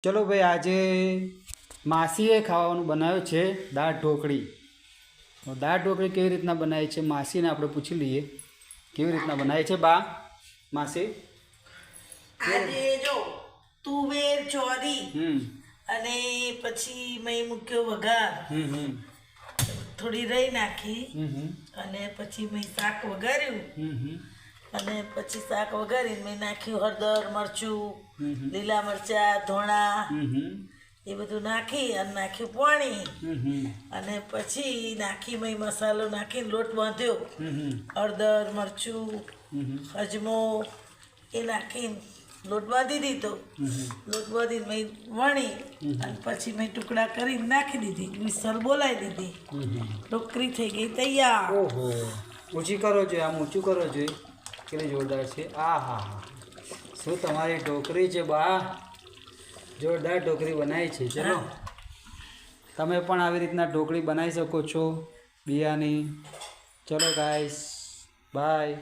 ચલો ભાઈ, આજે માસીએ ખાવાનું બનાવ્યું છે દાળ ઢોકળી. તો દાળ ઢોકળી કેવી રીતના બનાવી છે માસીને આપણે પૂછી લઈએ. કેવી રીતના બનાવી છે બા માસી? આજે જો તુવેર ચોરી અને પછી મેં મૂક્યો વઘાર, થોડી રહી નાખી અને પછી મેં શાક વઘાર્યું અને પછી શાક વઘારીને મેં નાખ્યું હળદર, મરચું, લીલા મરચા, ધોણા એ બધું નાખી અને નાખ્યું પાણી અને પછી નાખી મેં મસાલો નાખીને લોટ બાંધ્યો. હળદર, મરચું, અજમો એ નાખીને લોટ બાંધી દીધો. લોટ બાંધીને મેં વણી અને પછી મેં ટુકડા કરીને નાખી દીધી, વિસલ બોલાવી દીધી. ઢોકળી થઈ ગઈ તૈયાર. ઓહો, ઊંચી કરો જોઈએ, આમ ઊંચું કરો જોઈએ. કેટલી જોરદાર છે! આ હા હા, શું તમારી ઢોકળી છે બા, જોરદાર ઢોકળી બનાવી છે. ચલો તમે પણ આવી રીતના ઢોકળી બનાવી શકો છો બિયાની. ચલો ગાઈસ, બાય.